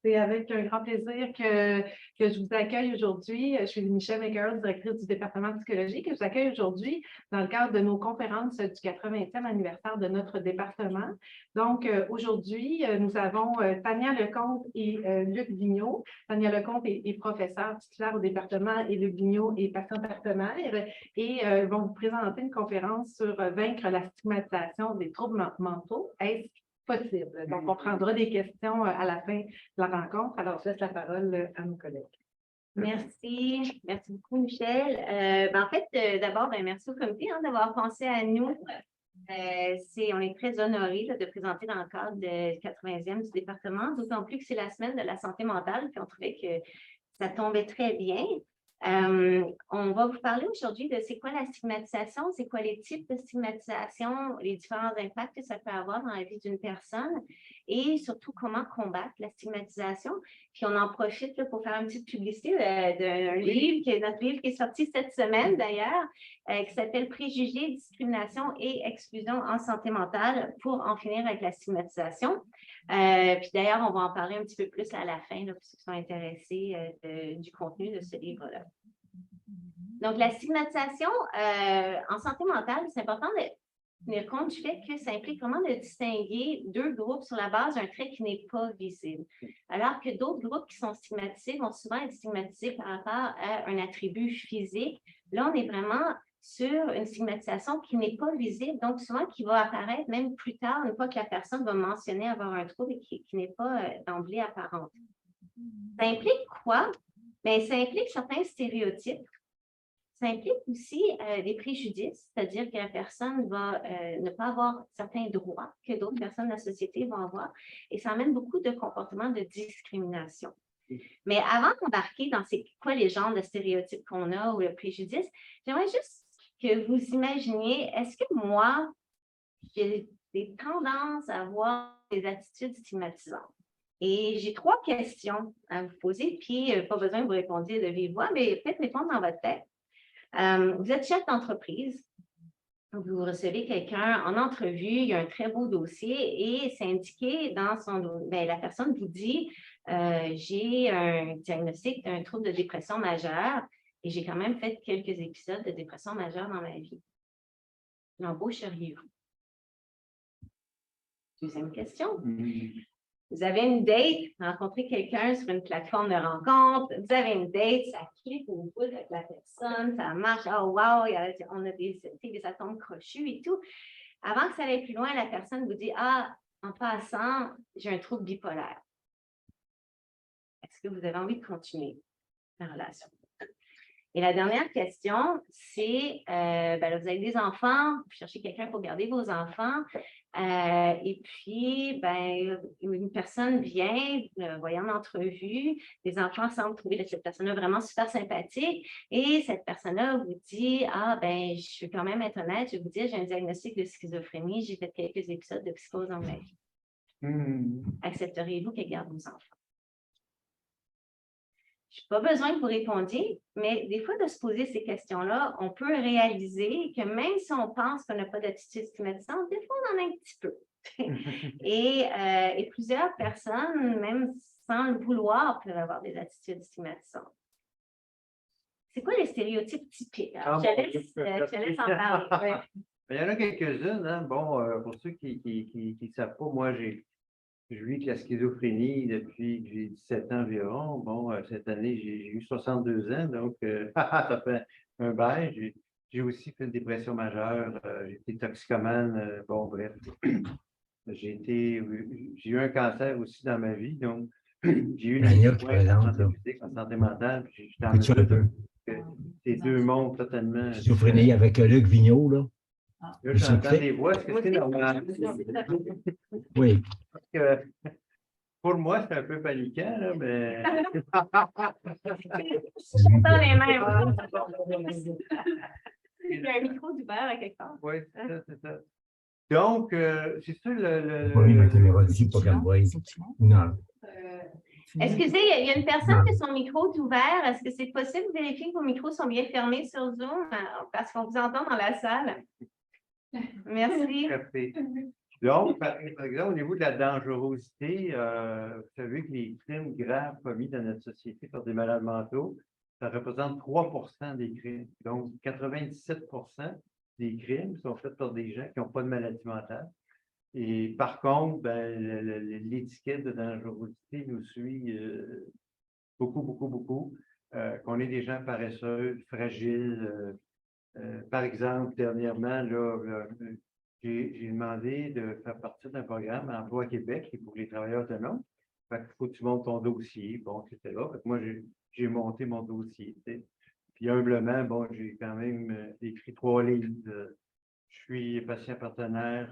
C'est avec un grand plaisir que je vous accueille aujourd'hui. Je suis Michelle McCarroll, directrice du département de psychologie, que je vous accueille aujourd'hui dans le cadre de nos conférences du 80e anniversaire de notre département. Donc, aujourd'hui, nous avons Tania Lecomte et Luc Vigneault. Tania Lecomte est professeure titulaire au département et Luc Vigneault est patient partenaire et vont vous présenter une conférence sur vaincre la stigmatisation des troubles mentaux. Est-ce possible? Donc, on prendra des questions à la fin de la rencontre. Alors, je laisse la parole à nos collègues. Merci. Merci beaucoup, Michel. En fait, d'abord, merci au comité d'avoir pensé à nous. On est très honorés de présenter dans le cadre du 80e du département, d'autant plus que c'est la semaine de la santé mentale, puis on trouvait que ça tombait très bien. On va vous parler aujourd'hui de c'est quoi la stigmatisation, c'est quoi les types de stigmatisation, les différents impacts que ça peut avoir dans la vie d'une personne et surtout comment combattre la stigmatisation. Puis on en profite là, pour faire une petite publicité d'un livre, notre livre qui est sorti cette semaine d'ailleurs, qui s'appelle Préjugés, discrimination et exclusion en santé mentale pour en finir avec la stigmatisation. Puis d'ailleurs, on va en parler un petit peu plus à la fin là, pour ceux qui sont intéressés du contenu de ce livre-là. Donc, la stigmatisation en santé mentale, c'est important de tenir compte du fait que ça implique vraiment de distinguer deux groupes sur la base d'un trait qui n'est pas visible. Alors que d'autres groupes qui sont stigmatisés vont souvent être stigmatisés par rapport à un attribut physique. Là, on est vraiment sur une stigmatisation qui n'est pas visible, donc souvent qui va apparaître même plus tard, une fois que la personne va mentionner avoir un trouble et qui n'est pas d'emblée apparente. Ça implique quoi? Bien, ça implique certains stéréotypes. Ça implique aussi des préjudices, c'est-à-dire que la personne va ne pas avoir certains droits que d'autres personnes de la société vont avoir, et ça amène beaucoup de comportements de discrimination. Mais avant d'embarquer dans c'est quoi les genres de stéréotypes qu'on a ou le préjudice, j'aimerais juste que vous imaginiez, est-ce que moi, j'ai des tendances à avoir des attitudes stigmatisantes? Et j'ai 3 questions à vous poser, puis pas besoin que vous répondiez de vive voix, mais peut-être répondre dans votre tête. Vous êtes chef d'entreprise, vous recevez quelqu'un en entrevue, il y a un très beau dossier et c'est indiqué dans son dossier, bien, la personne vous dit j'ai un diagnostic d'un trouble de dépression majeure et j'ai quand même fait quelques épisodes de dépression majeure dans ma vie. L'embaucheriez-vous? Deuxième question. Vous avez une date, rencontrez quelqu'un sur une plateforme de rencontre, vous avez une date, ça clique au bout avec la personne, ça marche, oh wow, on a des atomes crochus et tout. Avant que ça aille plus loin, la personne vous dit, ah, en passant, j'ai un trouble bipolaire. Est-ce que vous avez envie de continuer la relation? Et la dernière question, c'est, là, vous avez des enfants, vous cherchez quelqu'un pour garder vos enfants, et puis, une personne vient, voyant l'entrevue, les enfants semblent trouver cette personne-là vraiment super sympathique, et cette personne-là vous dit, ah, je vais quand même être honnête, je vais vous dire, j'ai un diagnostic de schizophrénie, j'ai fait quelques épisodes de psychose dans ma vie. Accepteriez-vous qu'elle garde vos enfants? Je n'ai pas besoin que vous répondiez, mais des fois, de se poser ces questions-là, on peut réaliser que même si on pense qu'on n'a pas d'attitude stigmatisante, des fois, on en a un petit peu. et plusieurs personnes, même sans le vouloir, peuvent avoir des attitudes stigmatisantes. C'est quoi les stéréotypes typiques? Alors, je te laisse en parler. Ouais. Il y en a quelques-unes. Hein? Bon, pour ceux qui ne savent pas, moi, je vis avec la schizophrénie depuis que j'ai 17 ans environ. Bon, cette année, j'ai eu 62 ans, donc ça fait un bail. J'ai aussi fait une dépression majeure. J'ai été toxicomane. Bon, bref. J'ai eu un cancer aussi dans ma vie, donc j'ai eu une santé physique, en santé mentale. J'étais en mesure de ces deux mondes totalement. Schizophrénie avec Luc Vigneault, là. Là, j'entends des voix. Est-ce que c'est normal? Oui. Parce que pour moi, c'est un peu paniquant, là, mais. Je dans les mains. Il y a un micro d'Hubert à quelque part. Oui, c'est ça. Donc, c'est ça Oui, ma caméra dit pas qu'elle voit. Non. Excusez, il y a une personne que son micro est ouvert. Est-ce que c'est possible de vérifier que vos micros sont bien fermés sur Zoom? Parce qu'on vous entend dans la salle. Merci. Donc, par exemple, au niveau de la dangerosité, vous savez que les crimes graves commis dans notre société par des malades mentaux, ça représente 3% des crimes. Donc, 97% des crimes sont faits par des gens qui n'ont pas de maladie mentale. Et par contre, ben, l'étiquette de dangerosité nous suit beaucoup, beaucoup, beaucoup. Qu'on est des gens paresseux, fragiles. Par exemple, dernièrement, là, j'ai demandé de faire partie d'un programme Emploi Québec qui est pour les travailleurs autonomes. Fait qu'il faut que tu montes ton dossier, bon, etc. Fait que moi, j'ai monté mon dossier. Tu sais. Puis humblement, bon, j'ai quand même écrit 3 livres. Je suis patient partenaire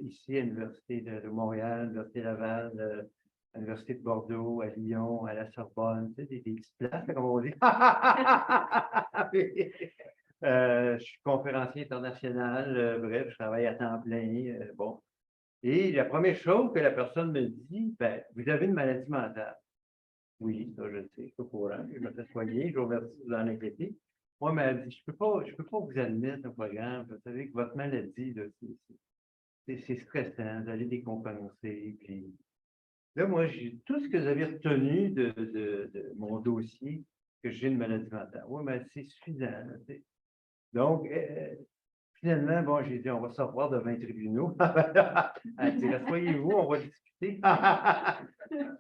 ici à l'Université de Montréal, à l'Université Laval, à l'Université de Bordeaux, à Lyon, à la Sorbonne, tu sais, des petites places, comme on dit. Je suis conférencier international, bref, je travaille à temps plein. Bon. Et la première chose que la personne me dit, ben, vous avez une maladie mentale. Oui, ça je le sais, je suis au courant, je me fais soigner, je vous remercie de vous en inquiéter. Moi, elle m'a dit, je peux pas vous admettre au programme, vous savez que votre maladie, c'est stressant, vous allez décompenser. Puis là, moi, tout ce que vous avez retenu de mon dossier, que j'ai une maladie mentale. Oui, mais c'est suffisant. Là, donc, finalement, bon, j'ai dit, on va se revoir devant les tribunaux. Elle dit, soyez-vous, on va discuter.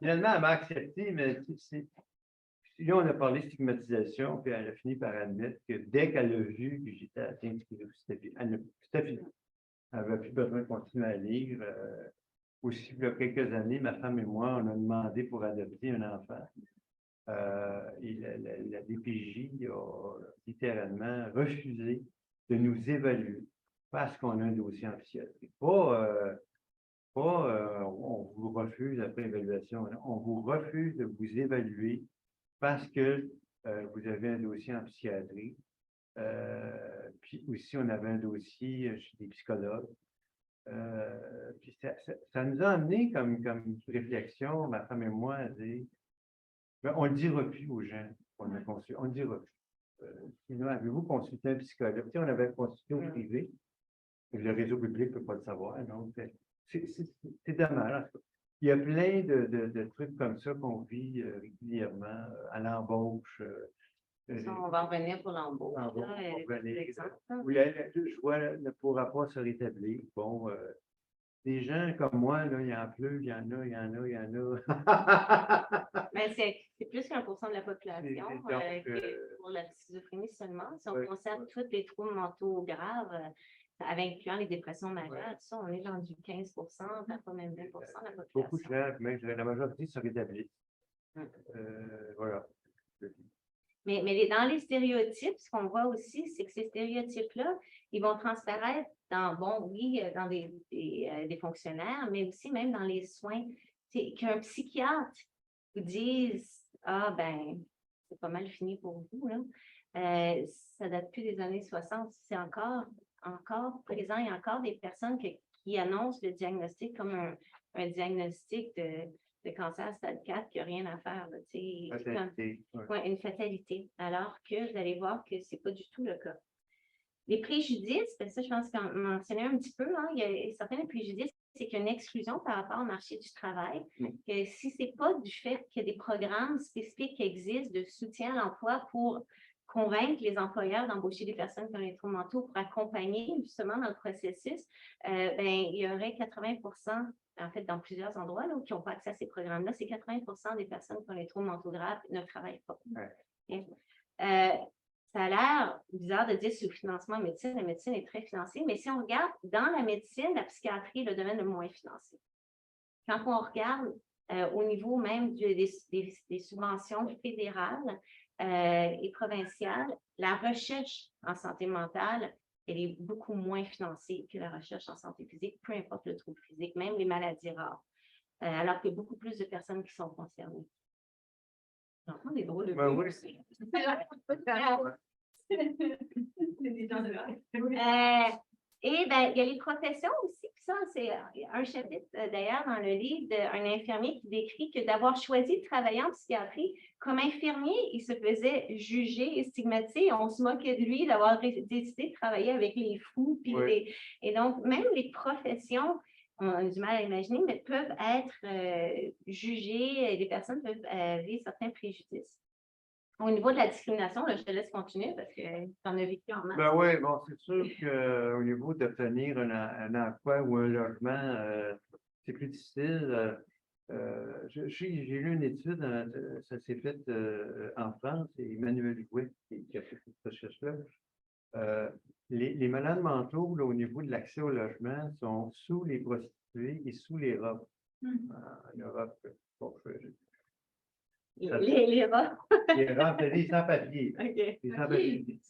Finalement, elle m'a accepté, mais là, on a parlé de stigmatisation, puis elle a fini par admettre que dès qu'elle a vu que j'étais atteint de schizophrénie, c'était fini. Elle n'avait plus besoin de continuer à lire. Aussi, il y a quelques années, ma femme et moi, on a demandé pour adopter un enfant. Et la DPJ a littéralement refusé de nous évaluer parce qu'on a un dossier en psychiatrie. On vous refuse après évaluation, on vous refuse de vous évaluer parce que vous avez un dossier en psychiatrie. Puis aussi, on avait un dossier chez des psychologues. Puis ça nous a amené comme réflexion, ma femme et moi, à dire, ben, on ne le dira plus aux gens qu'on a consulté, on ne le dira plus. Sinon, avez-vous consulté un psychologue? Tu sais, on avait consulté au privé, le réseau public ne peut pas le savoir, donc c'est dommage. Il y a plein de trucs comme ça qu'on vit régulièrement à l'embauche. On va revenir pour l'embauche. Oui, je vois, ne pourra pas se rétablir. Bon, des gens comme moi, là, il y en pleut, il y en a, il y en a, il y en a. Mais c'est plus qu'1% de la population Donc, pour la schizophrénie seulement. Si on conserve tous les troubles mentaux graves, incluant les dépressions majeures, ça, on est dans du 15%, parfois même 20% de la population. Beaucoup de gens, mais la majorité se rétablissent. Voilà. Mais dans les stéréotypes, ce qu'on voit aussi, c'est que ces stéréotypes-là, ils vont transparaître dans, bon, oui, dans des fonctionnaires, mais aussi même dans les soins. Qu'un psychiatre vous dise, ah ben, c'est pas mal fini pour vous, là. Ça date plus des années 60, c'est encore présent. Il y a encore des personnes qui annoncent le diagnostic comme un diagnostic de cancer stade 4 qui n'a rien à faire. Une fatalité. Alors que vous allez voir que ce n'est pas du tout le cas. Les préjudices, ben ça, je pense qu'on mentionnait un petit peu, hein, il y a certains préjudices, c'est qu'il y a une exclusion par rapport au marché du travail. Que si ce n'est pas du fait qu'il y a des programmes spécifiques qui existent de soutien à l'emploi pour convaincre les employeurs d'embaucher des personnes qui ont les troubles mentaux pour accompagner justement dans le processus, ben, il y aurait 80%, en fait, dans plusieurs endroits là, qui n'ont pas accès à ces programmes-là, c'est 80% des personnes qui ont les troubles mentaux graves ne travaillent pas. Ça a l'air bizarre de dire sous-financement en médecine. La médecine est très financée, mais si on regarde dans la médecine, la psychiatrie est le domaine le moins financé. Quand on regarde au niveau même des subventions fédérales et provinciales, la recherche en santé mentale, elle est beaucoup moins financée que la recherche en santé physique, peu importe le trouble physique, même les maladies rares, alors qu'il y a beaucoup plus de personnes qui sont concernées. J'entends des drôles de bruit. Et ben, il y a les professions aussi qui Ça, c'est un chapitre, d'ailleurs, dans le livre d'un infirmier qui décrit que d'avoir choisi de travailler en psychiatrie, comme infirmier, il se faisait juger et stigmatiser. On se moquait de lui d'avoir décidé de travailler avec les fous. Puis Oui. et donc, même les professions, on a du mal à imaginer, mais peuvent être jugées, les personnes peuvent vivre certains préjudices. Au niveau de la discrimination, là, je te laisse continuer parce que tu en as vécu en masse. Ben oui, bon, c'est sûr qu'au niveau d'obtenir un emploi ou un logement, c'est plus difficile. J'ai lu une étude, ça s'est fait en France, c'est Emmanuel Gouet qui a fait cette recherche-là. Les malades mentaux, là, au niveau de l'accès au logement, sont sous les prostituées et sous les robes. En Europe, bon, Les rats. les robes, c'est des sans-papiers. OK. Les sans-papiers.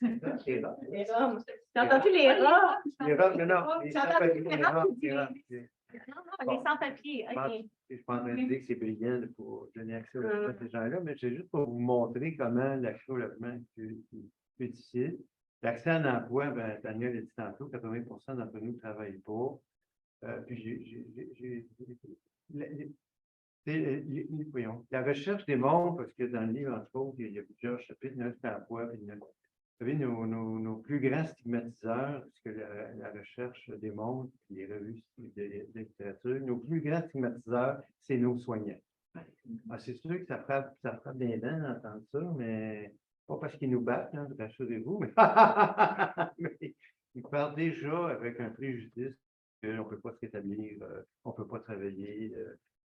Les robes. Les rats. T'as entendu les rats? Les robes, non, les J'ai entendu sans-papiers, les les rats, robes, tu les dis. robes. Non, les sans-papiers. Je pense- OK. Je suis pas en train de dire que c'est brillant pour donner accès au logement à ces gens-là, mais c'est juste pour vous montrer comment l'accès au logement est plus difficile. L'accès à un emploi, ben, Daniel l'a dit tantôt, 80% d'entre nous ne travaillent pas. Puis voyons, la recherche démontre, parce que dans le livre, entre autres, il y a plusieurs chapitres, notre emploi, puis vous savez, nos plus grands stigmatiseurs, ce que la recherche démontre, puis les revues de littérature, nos plus grands stigmatiseurs, c'est nos soignants. C'est sûr que ça frappe des dents d'entendre ça, mais pas parce qu'ils nous battent, hein, rassurez-vous, mais, mais ils partent déjà avec un préjudice qu'on ne peut pas se rétablir, on ne peut pas travailler,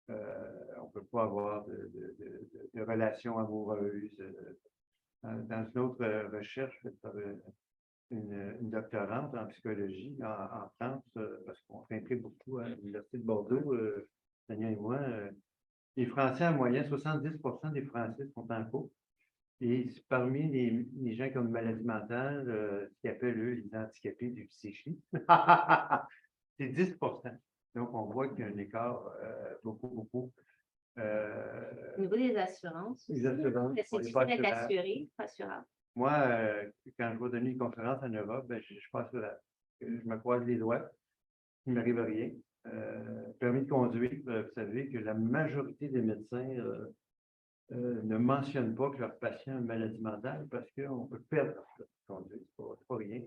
on ne peut pas avoir de relations amoureuses. Dans une autre recherche faite par une doctorante en psychologie en France, parce qu'on s'implique beaucoup à l'Université de Bordeaux, Tania et moi, les Français, en moyenne, 70% des Français sont en couple. Et parmi les gens qui ont une maladie mentale, ce qu'ils appellent, eux, les handicapés du psychisme, c'est 10%. Donc, on voit qu'il y a un écart beaucoup. Au niveau des assurances. Les assurances, C'est on n'est difficile pas d'être assurable. assuré, pas assurable. Moi, quand je vais donner une conférence en Europe, ben, je ne suis pas assurable. Je me croise les doigts, il ne m'arrive rien. Permis de conduire, vous savez que la majorité des médecins ne mentionnent pas que leur patient a une maladie mentale parce qu'on peut perdre leur permis de conduire. C'est pas rien.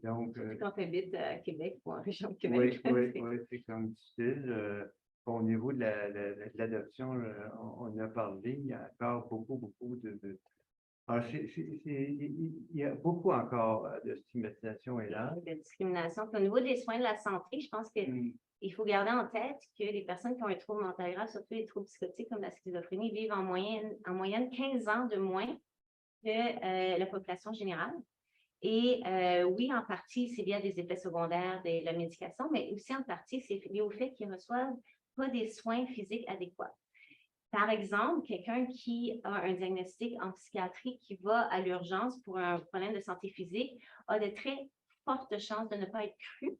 Donc, Quand tu habites à Québec ou en région de oui, Québec. c'est comme difficile. Au niveau de l'adoption, on a parlé, il y a encore beaucoup de. Alors, il y a beaucoup encore de stigmatisation, hélas. De discrimination. Puis au niveau des soins de la santé, je pense qu'il faut garder en tête que les personnes qui ont un trouble mental grave, surtout les troubles psychotiques comme la schizophrénie, vivent en moyenne 15 ans de moins que la population générale. Et oui, en partie, c'est lié à des effets secondaires de la médication, mais aussi en partie, c'est lié au fait qu'ils ne reçoivent pas des soins physiques adéquats. Par exemple, quelqu'un qui a un diagnostic en psychiatrie qui va à l'urgence pour un problème de santé physique a de très fortes chances de ne pas être cru.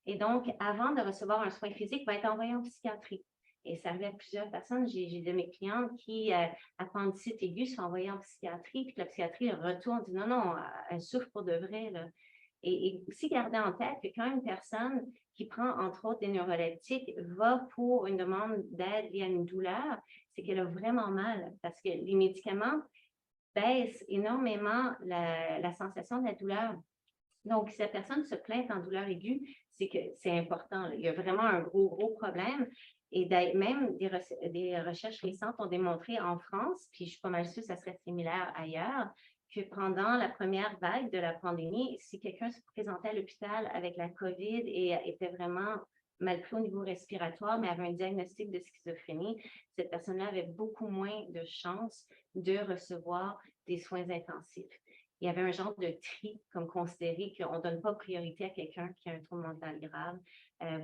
Et donc, avant de recevoir un soin physique, va être envoyé en psychiatrie. Et ça arrive à plusieurs personnes. J'ai de mes clientes qui, appendicite aiguë, sont envoyées en psychiatrie, puis que la psychiatrie retourne, dit non, elle souffre pour de vrai, là. Et aussi garder en tête que quand une personne qui prend, entre autres, des neuroleptiques va pour une demande d'aide liée à une douleur, c'est qu'elle a vraiment mal parce que les médicaments baissent énormément la sensation de la douleur. Donc, si la personne se plaint en douleur aiguë, c'est que c'est important, là. Il y a vraiment un gros problème. Et même des recherches récentes ont démontré en France, puis je suis pas mal sûre que ça serait similaire ailleurs, que pendant la première vague de la pandémie, si quelqu'un se présentait à l'hôpital avec la COVID et était vraiment mal pris au niveau respiratoire, mais avait un diagnostic de schizophrénie, cette personne-là avait beaucoup moins de chances de recevoir des soins intensifs. Il y avait un genre de tri, comme considérer qu'on ne donne pas priorité à quelqu'un qui a un trouble mental grave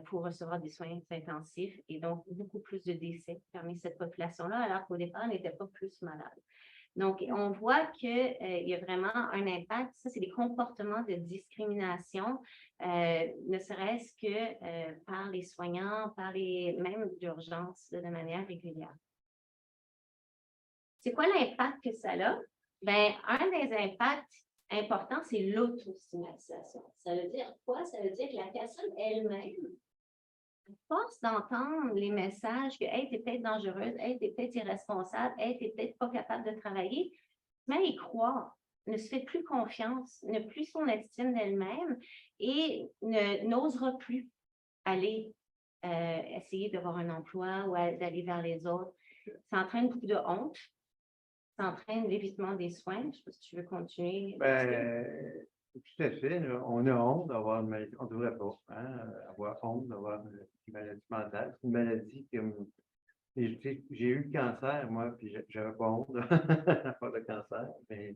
pour recevoir des soins intensifs et donc beaucoup plus de décès parmi cette population-là, alors qu'au départ, elle n'était pas plus malade. Donc, on voit qu'il y a vraiment un impact. Ça, c'est des comportements de discrimination, ne serait-ce que par les soignants, par les mêmes d'urgence de manière régulière. C'est quoi l'impact que ça a? Bien, un des impacts important, c'est l'autostigmatisation. Ça veut dire quoi? Ça veut dire que la personne elle-même, à force d'entendre les messages que « Hey, t'es peut-être dangereuse, hey, t'es peut-être irresponsable, hey, t'es peut-être pas capable de travailler », mais y croire, ne se fait plus confiance, n'a plus son estime d'elle-même et n'osera plus aller essayer d'avoir un emploi ou d'aller vers les autres. Ça entraîne beaucoup de honte, ça entraîne l'évitement des soins. Je ne sais pas si tu veux continuer. Tout à fait. Là. On a honte d'avoir une maladie. On ne devrait pas avoir honte d'avoir une maladie mentale. C'est une maladie comme. J'ai eu le cancer, moi, puis j'avais pas honte d'avoir le cancer. Mais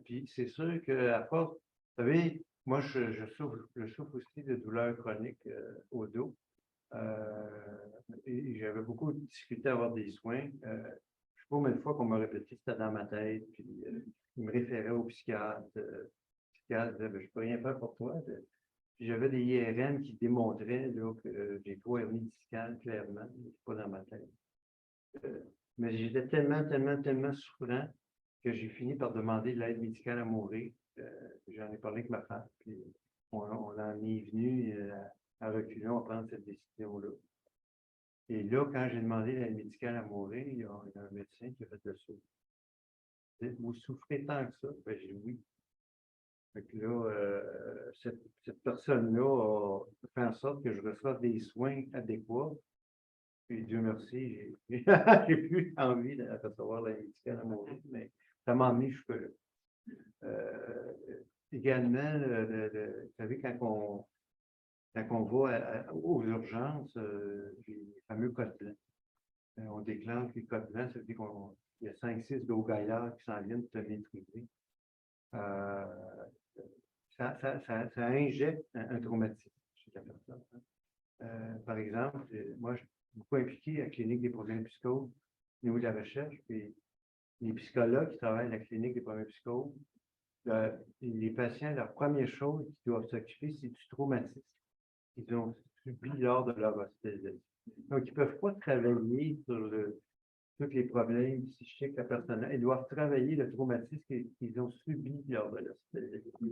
puis c'est sûr qu'à force, vous savez, moi, je souffre aussi de douleurs chroniques au dos. Et j'avais beaucoup de difficultés à avoir des soins. Je ne sais pas combien de fois qu'on m'a répété que c'était dans ma tête, puis il me référait au psychiatre. Le psychiatre disait, je ne peux rien faire pour toi. Puis j'avais des IRM qui démontraient là, que j'ai 3 hernies discales, clairement, pas dans ma tête. Mais j'étais tellement souffrant que j'ai fini par demander de l'aide médicale à mourir. J'en ai parlé avec ma femme, puis on en est venu à reculons à prendre cette décision-là. Et là, quand j'ai demandé l'aide médicale à mourir, il y a un médecin qui a fait le saut. Vous souffrez tant que ça? Ben, j'ai dit oui. Fait que là, cette personne-là a fait en sorte que je reçoive des soins adéquats. Puis Dieu merci, j'ai plus envie de recevoir l'aide médicale à mourir, mais ça m'a emmené jusque-là. Également, vous savez, quand on va aux urgences, les fameux codes blancs. On déclenche les codes blancs, ça veut dire qu'il y a 5-6 gros gaillards qui s'en viennent te maîtriser. Ça injecte un traumatisme chez la personne. Par exemple, moi, je suis beaucoup impliqué à la clinique des problèmes psychoses au niveau de la recherche. Puis les psychologues qui travaillent à la clinique des problèmes psychoses, les patients, la première chose qu'ils doivent s'occuper, c'est du traumatisme qu'ils ont subi lors de leur hospitalisation. Donc, ils ne peuvent pas travailler sur tous les problèmes psychiques de la personne. Ils doivent travailler le traumatisme qu'ils ont subi lors de l'hospitalisation.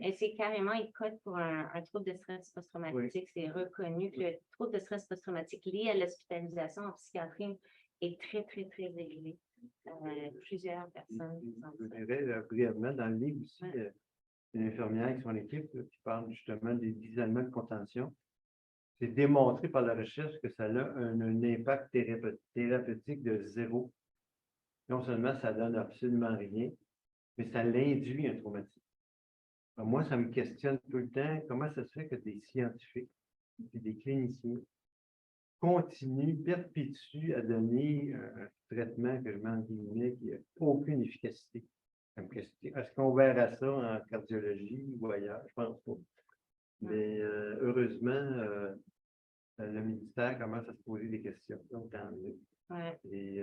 Et c'est carrément, il code pour un trouble de stress post-traumatique. Oui. C'est reconnu que le trouble de stress post-traumatique lié à l'hospitalisation en psychiatrie est très, très, très élevé. Plusieurs personnes. Je dirais brièvement, dans le livre aussi, une infirmière avec son équipe qui parle justement d'isolement de contention. C'est démontré par la recherche que ça a un impact thérapeutique de 0. Non seulement ça donne absolument rien, mais ça l'induit un traumatisme. Alors moi, ça me questionne tout le temps comment ça se fait que des scientifiques et des cliniciens continuent, perpétuent à donner un traitement que je mets en guillemets qui n'a aucune efficacité. Est-ce qu'on verra ça en cardiologie ou ailleurs? Je pense pas. Mais heureusement, le ministère commence à se poser des questions. Donc, tant mieux. Ouais. Et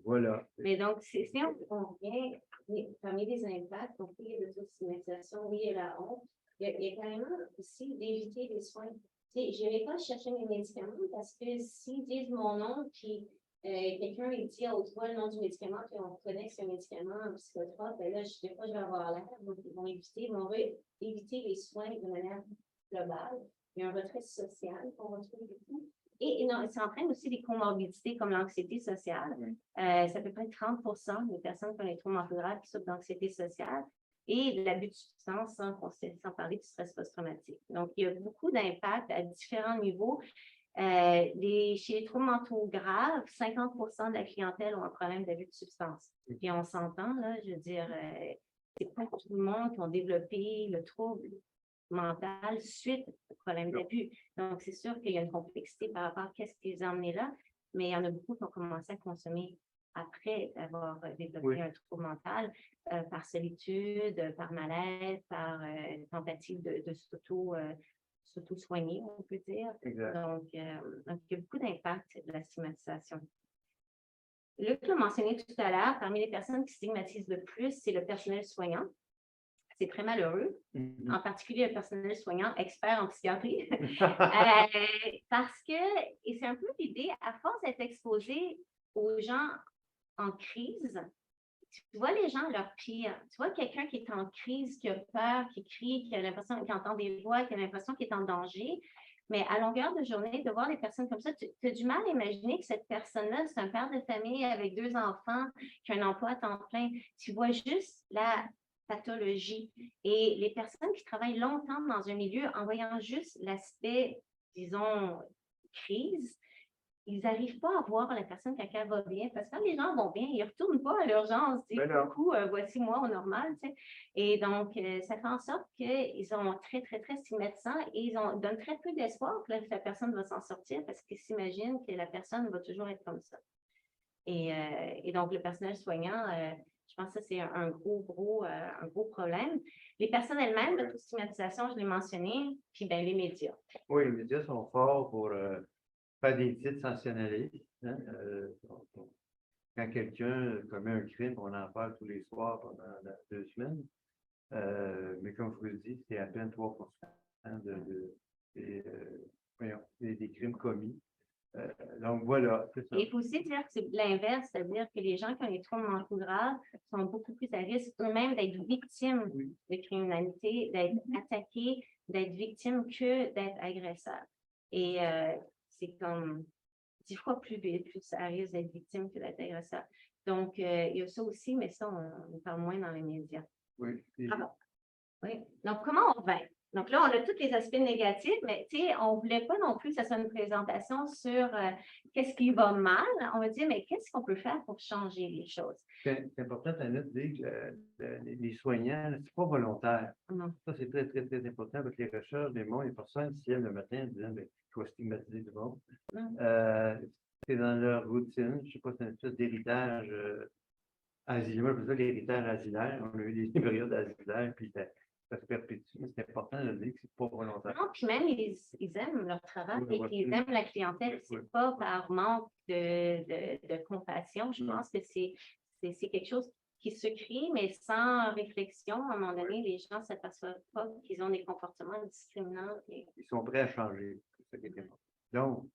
voilà. Mais donc, si on vient parmi les impacts, donc oui, il y a l'autostigmatisation, oui, il y a la honte, il y a carrément aussi d'éviter les soins. Je n'irai pas chercher mes médicaments parce que s'ils disent mon nom, puis quelqu'un il dit au toi le nom du médicament, puis on connaît que c'est un médicament en psychotrope, ben là, des fois, je vais avoir l'air. Donc, ils vont éviter les soins de manière globale. Il y a un retrait social qu'on retrouve beaucoup. Et non, ça entraîne aussi des comorbidités comme l'anxiété sociale. C'est à peu près 30% des personnes qui ont les troubles mentaux graves qui souffrent d'anxiété sociale et l'abus de substances sans parler du stress post-traumatique. Donc, il y a beaucoup d'impacts à différents niveaux. Chez les troubles mentaux graves, 50% de la clientèle ont un problème d'abus de substances. Puis on s'entend, là, je veux dire, c'est pas tout le monde qui a développé le trouble mental suite au problème d'abus. Donc, c'est sûr qu'il y a une complexité par rapport à qu'est-ce qui les a emmenés là, mais il y en a beaucoup qui ont commencé à consommer après avoir développé un trouble mental par solitude, par malaise, par tentative de s'auto-soigner, on peut dire. Exact. Donc, il y a beaucoup d'impact de la stigmatisation. Luc l'a mentionné tout à l'heure, parmi les personnes qui stigmatisent le plus, c'est le personnel soignant. C'est très malheureux, en particulier le personnel soignant expert en psychiatrie, parce que, et c'est un peu l'idée, à force d'être exposé aux gens en crise, tu vois les gens à leur pire. Tu vois quelqu'un qui est en crise, qui a peur, qui crie, qui a l'impression qu'il entend des voix, qui a l'impression qu'il est en danger. Mais à longueur de journée, de voir des personnes comme ça, tu as du mal à imaginer que cette personne-là, c'est un père de famille avec 2 enfants, qui a un emploi à temps plein. Tu vois juste la pathologie. Et les personnes qui travaillent longtemps dans un milieu, en voyant juste l'aspect, disons, crise, ils n'arrivent pas à voir la personne quand elle va bien. Parce que quand les gens vont bien, ils ne retournent pas à l'urgence. Ils disent, coucou, voici moi au normal. Tu sais. Et donc, ça fait en sorte qu'ils ont très, très, très stigmatisant et ils donnent très peu d'espoir que la personne va s'en sortir parce qu'ils s'imaginent que la personne va toujours être comme ça. Et donc, le personnel soignant, je pense que ça, c'est un gros problème. Les personnes elles-mêmes, la stigmatisation, je l'ai mentionné, puis ben, les médias. Oui, les médias sont forts pour faire des titres sensationnalistes. Hein, quand quelqu'un commet un crime, on en parle tous les soirs pendant 2 semaines. Mais comme je vous le dis, c'est à peine 3% des crimes commis. Donc voilà, c'est ça. Et il faut aussi dire que c'est l'inverse, c'est-à-dire que les gens qui ont des troubles mentaux graves sont beaucoup plus à risque eux-mêmes d'être victimes de criminalité, d'être attaqués, d'être victimes que d'être agresseurs. Et c'est comme 10 fois plus à risque d'être victime que d'être agresseur. Donc, il y a ça aussi, mais ça, on parle moins dans les médias. Oui. Ah bon. Oui. Donc, comment on va? Donc là, on a tous les aspects négatifs, mais on ne voulait pas non plus que ce soit une présentation sur qu'est-ce qui va mal. On va dire, mais qu'est-ce qu'on peut faire pour changer les choses? C'est important, Annette, de dire que les soignants, ce n'est pas volontaire. Non. Ça, c'est très, très, très important avec les recherches, les personnes qui viennent le matin en disant je vais stigmatiser du monde. C'est dans leur routine. Je ne sais pas, c'est une espèce d'héritage asilaire. Moi, je veux dire l'héritage asilaire. On a eu des périodes asilaires, puis ça se perpétue. Mais c'est important de dire que ce n'est pas volontaire. Non, puis même, ils aiment leur travail et ils aiment la clientèle. Ce n'est pas par manque de compassion. Je pense que c'est quelque chose qui se crée, mais sans réflexion. À un moment donné, les gens ne s'aperçoivent pas qu'ils ont des comportements discriminants. Ils sont prêts à changer. C'est ça qui est important. Donc,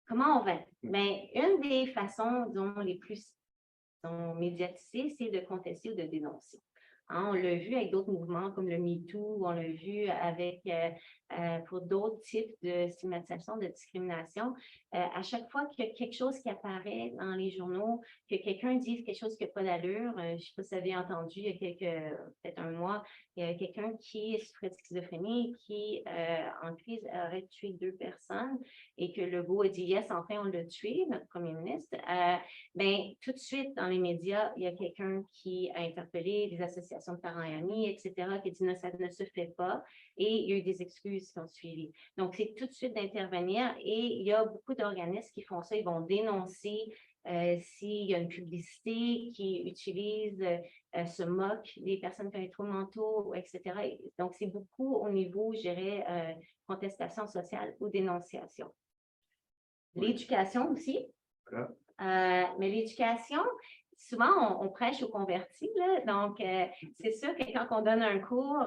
comment on va? Mais une des façons, disons, les plus médiatisées, c'est de contester ou de dénoncer. Hein, on l'a vu avec d'autres mouvements comme le MeToo, on l'a vu avec pour d'autres types de stigmatisation, de discrimination. À chaque fois qu'il y a quelque chose qui apparaît dans les journaux, que quelqu'un dise quelque chose qui n'a pas d'allure, je ne sais pas si vous avez entendu, il y a peut-être un mois, il y avait quelqu'un qui souffrait de schizophrénie, qui en crise aurait tué 2 personnes et que Legault a dit yes, enfin on l'a tué, notre premier ministre. Bien, tout de suite dans les médias, il y a quelqu'un qui a interpellé des associations de parents et amis, etc., qui dit non, ça ne se fait pas. Et il y a eu des excuses qui ont suivi. Donc, c'est tout de suite d'intervenir et il y a beaucoup d'organismes qui font ça. Ils vont dénoncer s'il y a une publicité qui utilise, se moque des personnes qui ont des troubles mentaux, etc. Donc, c'est beaucoup au niveau, je dirais, contestation sociale ou dénonciation. L'éducation aussi. Mais l'éducation, souvent, on prêche aux convertis. Là, donc, c'est sûr que quand on donne un cours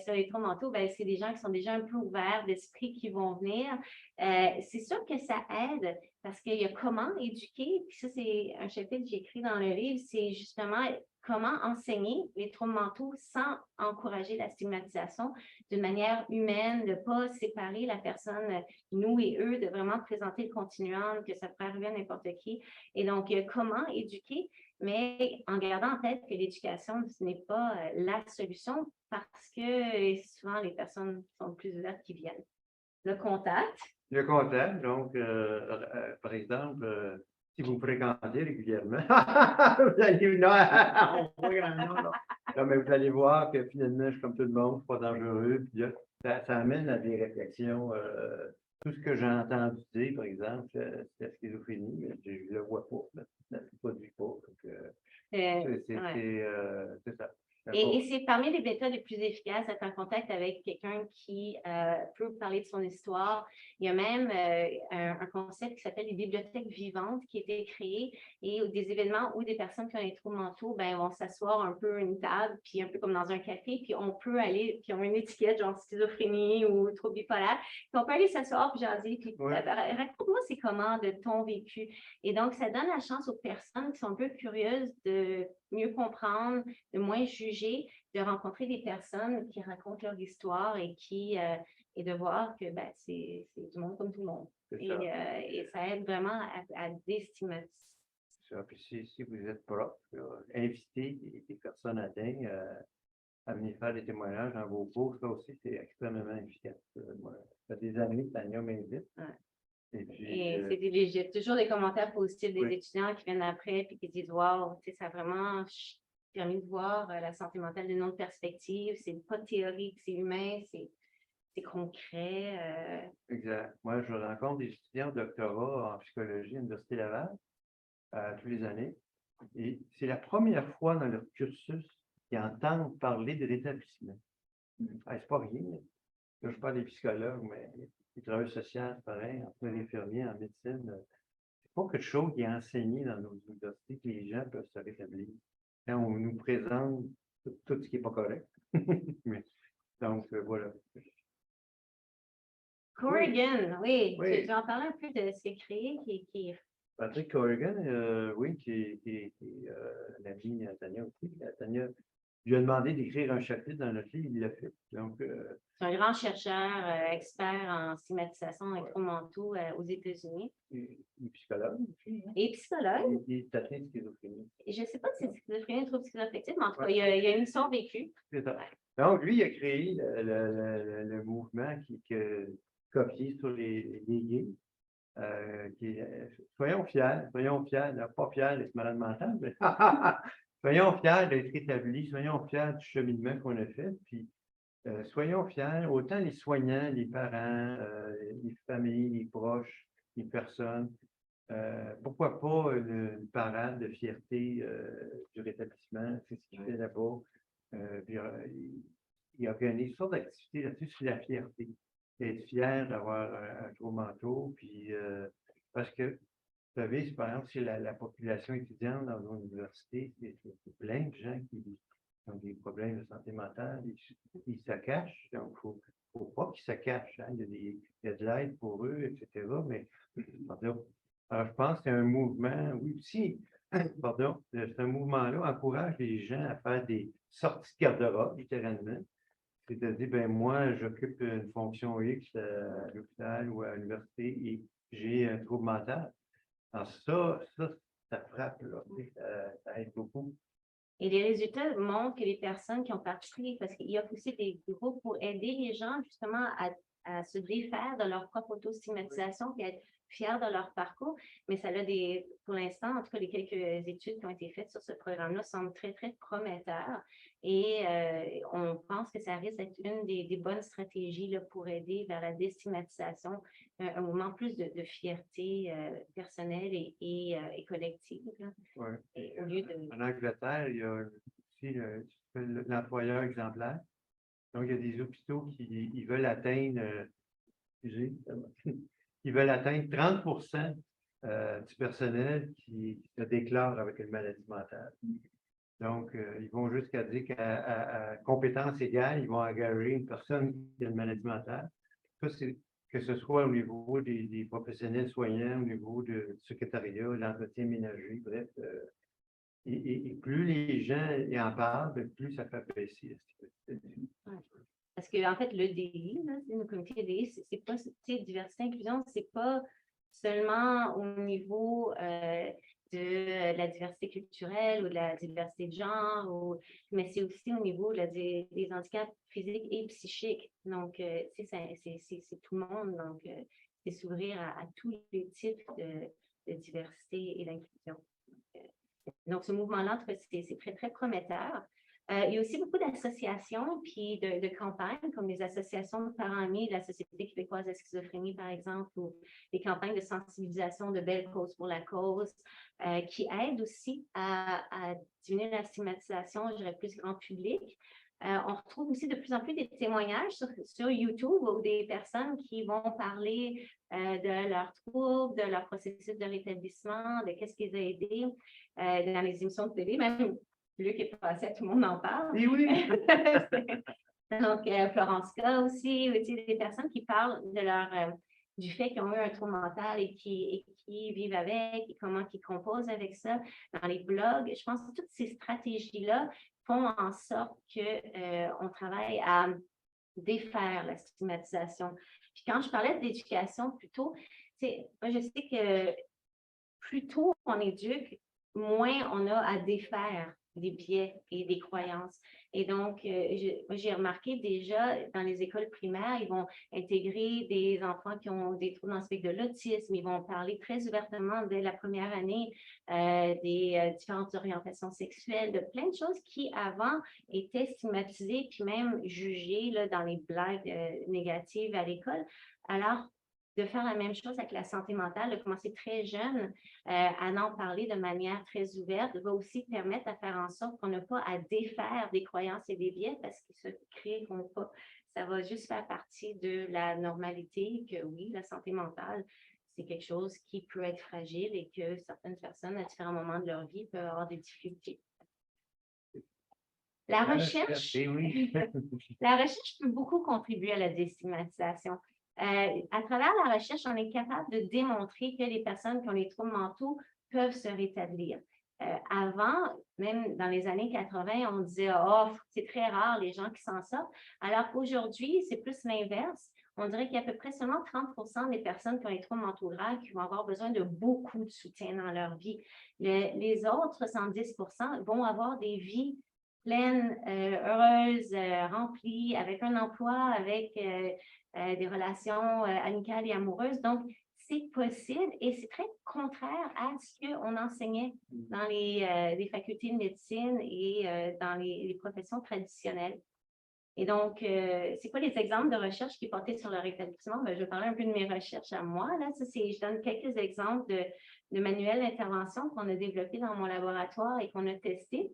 sur les troubles mentaux, ben, c'est des gens qui sont déjà un peu ouverts d'esprit qui vont venir. C'est sûr que ça aide parce qu'il y a comment éduquer. Puis ça, c'est un chapitre que j'ai écrit dans le livre, c'est justement comment enseigner les troubles mentaux sans encourager la stigmatisation d'une manière humaine, de ne pas séparer la personne, nous et eux, de vraiment présenter le continuum, que ça peut arriver à n'importe qui. Et donc, comment éduquer, mais en gardant en tête que l'éducation, ce n'est pas la solution parce que souvent, les personnes sont plus ouvertes qui viennent. Le contact. Le contact, donc, par exemple, si vous fréquentez régulièrement, vous allez, non, mais vous allez voir que finalement, je suis comme tout le monde, je ne suis pas dangereux. Puis là, ça amène à des réflexions. Tout ce que j'ai entendu dire, par exemple, c'est la schizophrénie, mais je ne le vois pas, je ne le produis pas. C'est ça. Et c'est parmi les méthodes les plus efficaces d'être en contact avec quelqu'un qui peut parler de son histoire. Il y a même un concept qui s'appelle les bibliothèques vivantes qui a été créé et des événements où des personnes qui ont des troubles mentaux vont s'asseoir un peu à une table, puis un peu comme dans un café, puis on peut aller, puis on a une étiquette genre schizophrénie ou trouble bipolaire, puis on peut aller s'asseoir, puis jaser, puis raconte-moi c'est comment de ton vécu. Et donc, ça donne la chance aux personnes qui sont un peu curieuses de mieux comprendre, de moins juger, de rencontrer des personnes qui racontent leur histoire et et de voir que ben, c'est du monde comme tout le monde. Et ça aide vraiment à déstigmatiser. Puis si vous êtes prof, invitez des personnes atteintes à venir faire des témoignages dans vos cours, ça aussi, c'est extrêmement efficace. Moi, ça fait des années que Tania m'invite. Ouais. Et puis, Et c'est j'ai toujours des commentaires positifs des oui. étudiants qui viennent après et qui disent wow, tu sais, ça a vraiment permis de voir la santé mentale d'une autre perspective. C'est pas théorique, c'est humain, c'est concret. Exact. Moi, je rencontre des étudiants de doctorat en psychologie à l'Université Laval tous les années. Et c'est la première fois dans leur cursus qu'ils entendent parler de l'établissement. C'est pas rien. Là, je parle des psychologues, mais les travailleurs sociaux, pareil, entre les infirmiers en médecine. C'est pas quelque chose qui est enseigné dans nos universités que les gens peuvent se rétablir. Quand on nous présente tout ce qui n'est pas correct. Donc, voilà. Corrigan, oui. Oui. Tu en parler un peu de ce qui est créé, qui est Patrick Corrigan, oui, qui est l'ami à Tania aussi. Tania lui a demandé d'écrire un chapitre dans notre livre, il l'a fait. Donc, c'est un grand chercheur, expert en stigmatisation électromentaux aux États-Unis. il est psychologue aussi. Hein? Et psychologue. Il est atteint de schizophrénie. Et je ne sais pas si c'est schizophrénie ou trouble schizoaffectif, mais en tout cas, il y a une histoire vécue. C'est ça. Donc, lui, il a créé le mouvement qui est copié sur les gays. Soyons fiers, pas fiers d'être malades mentales, mais soyons fiers d'être établis, soyons fiers du cheminement qu'on a fait, puis soyons fiers, autant les soignants, les parents, les familles, les proches, les personnes, pourquoi pas une parade de fierté du rétablissement, c'est ce qu'il fait là-bas. Il organise une sorte d'activité là-dessus sur la fierté. Être fier d'avoir un gros manteau, puis parce que, vous savez, par exemple, si la population étudiante dans nos universités, c'est plein de gens qui ont des problèmes de santé mentale, ils se cachent, donc il ne faut pas qu'ils se cachent, hein. Il y a de l'aide pour eux, etc., mais, pardon, alors je pense que c'est un mouvement, oui, aussi, pardon, ce mouvement-là encourage les gens à faire des sorties de garde-robe, littéralement. C'est-à-dire, ben moi, j'occupe une fonction X à l'hôpital ou à l'université et j'ai un trouble mental. Alors ça frappe, là. Ça aide beaucoup. Et les résultats montrent que les personnes qui ont participé, parce qu'il y a aussi des groupes pour aider les gens justement à se défaire de leur propre auto-stigmatisation et à être fiers de leur parcours, mais ça a pour l'instant, en tout cas, les quelques études qui ont été faites sur ce programme-là semblent très, très prometteurs et on pense que ça risque d'être une des bonnes stratégies là, pour aider vers la déstigmatisation, un moment plus de fierté personnelle et collective. Ouais. Au lieu de... En Angleterre, il y a aussi l'employeur exemplaire. Donc, il y a des hôpitaux qui veulent atteindre, ils veulent atteindre 30% du personnel qui se déclare avec une maladie mentale. Donc, ils vont jusqu'à dire qu'à compétence égale, ils vont engager une personne qui a une maladie mentale. Ça, c'est que ce soit au niveau des professionnels soignants, au niveau du secrétariat, l'entretien ménager, bref. Et plus les gens en parlent, plus ça fait baisser. Parce qu'en fait, le DI, le comité DI, c'est pas, diversité et inclusion, c'est pas seulement au niveau de la diversité culturelle ou de la diversité de genre, mais c'est aussi au niveau des handicaps physiques et psychiques. Donc, c'est tout le monde. Donc, c'est s'ouvrir à tous les types de diversité et d'inclusion. Donc, ce mouvement-là, c'est très, très prometteur. Il y a aussi beaucoup d'associations puis de campagnes, comme les associations de parents amis de la Société québécoise de schizophrénie, par exemple, ou des campagnes de sensibilisation de Belle Cause pour la cause, qui aident aussi à diminuer la stigmatisation, je dirais, plus grand public. On retrouve aussi de plus en plus des témoignages sur YouTube ou des personnes qui vont parler de leurs troubles, de leur processus de rétablissement, de qu'est-ce qui les a aidés dans les émissions de télé, même Luc est passé, tout le monde en parle. Oui, oui. Donc, Florence K aussi, des personnes qui parlent de du fait qu'ils ont eu un trouble mental et qui vivent avec, et comment ils composent avec ça, dans les blogs. Je pense que toutes ces stratégies-là font en sorte qu'on travaille à défaire la stigmatisation. Puis quand je parlais d'éducation plus tôt, moi je sais que plus tôt on éduque, moins on a à défaire des biais et des croyances. Et donc, j'ai remarqué déjà dans les écoles primaires, ils vont intégrer des enfants qui ont des troubles dans le spectre de l'autisme. Ils vont parler très ouvertement dès la première année des différentes orientations sexuelles, de plein de choses qui avant étaient stigmatisées puis même jugées là, dans les blagues négatives à l'école. Alors, de faire la même chose avec la santé mentale, de commencer très jeune à en parler de manière très ouverte, va aussi permettre à faire en sorte qu'on n'a pas à défaire des croyances et des biais parce qu'ils se créeront pas. Ça va juste faire partie de la normalité que oui, la santé mentale, c'est quelque chose qui peut être fragile et que certaines personnes, à différents moments de leur vie, peuvent avoir des difficultés. La recherche, oui. la recherche peut beaucoup contribuer à la déstigmatisation. À travers la recherche, on est capable de démontrer que les personnes qui ont les troubles mentaux peuvent se rétablir. Avant, même dans les années 80, on disait « Oh, c'est très rare les gens qui s'en sortent », alors qu'aujourd'hui, c'est plus l'inverse. On dirait qu'il y a à peu près seulement 30% des personnes qui ont les troubles mentaux graves qui vont avoir besoin de beaucoup de soutien dans leur vie. Les autres 70% vont avoir des vies pleines, heureuses, remplies, avec un emploi, avec des relations amicales et amoureuses. Donc, c'est possible et c'est très contraire à ce qu'on enseignait dans les facultés de médecine et dans les professions traditionnelles. Et donc, c'est quoi les exemples de recherche qui portaient sur le rétablissement? Je vais parler un peu de mes recherches à moi. Là. Je donne quelques exemples de manuels d'intervention qu'on a développés dans mon laboratoire et qu'on a testés.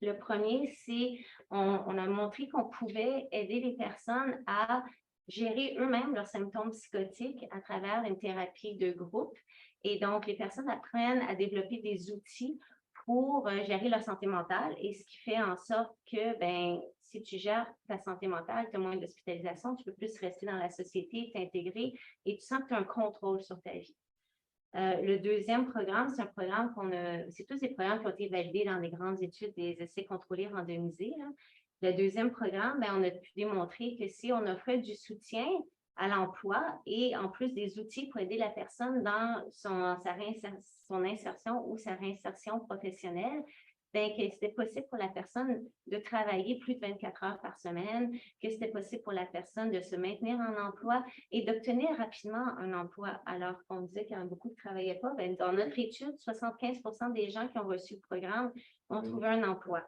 Le premier, c'est on a montré qu'on pouvait aider les personnes à gérer eux-mêmes leurs symptômes psychotiques à travers une thérapie de groupe. Et donc, les personnes apprennent à développer des outils pour gérer leur santé mentale et ce qui fait en sorte que, si tu gères ta santé mentale, tu as moins d'hospitalisation, tu peux plus rester dans la société, t'intégrer et tu sens que tu as un contrôle sur ta vie. Le deuxième programme, c'est un programme c'est tous des programmes qui ont été validés dans les grandes études des essais contrôlés randomisés. Là. Le deuxième programme, on a pu démontrer que si on offrait du soutien à l'emploi et en plus des outils pour aider la personne dans son insertion ou sa réinsertion professionnelle, que c'était possible pour la personne de travailler plus de 24 heures par semaine, que c'était possible pour la personne de se maintenir en emploi et d'obtenir rapidement un emploi. Alors qu'on disait qu'il y en a beaucoup qui ne travaillaient pas, dans notre étude, 75% des gens qui ont reçu le programme ont trouvé un emploi.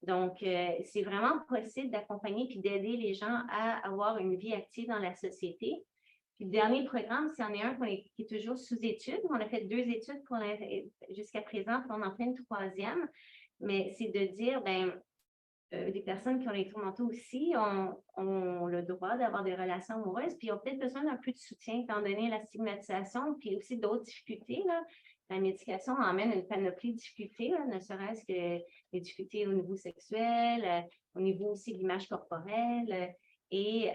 Donc, c'est vraiment possible d'accompagner et d'aider les gens à avoir une vie active dans la société. Puis le dernier programme, c'en est un qui est toujours sous étude. On a fait 2 études jusqu'à présent, puis on en fait une 3e. Mais c'est de dire, des personnes qui ont les troubles mentaux aussi ont le droit d'avoir des relations amoureuses, puis ils ont peut-être besoin d'un peu de soutien, étant donné la stigmatisation, puis aussi d'autres difficultés. Là. La médication emmène une panoplie de difficultés, là, ne serait-ce que les difficultés au niveau sexuel, au niveau aussi de l'image corporelle, et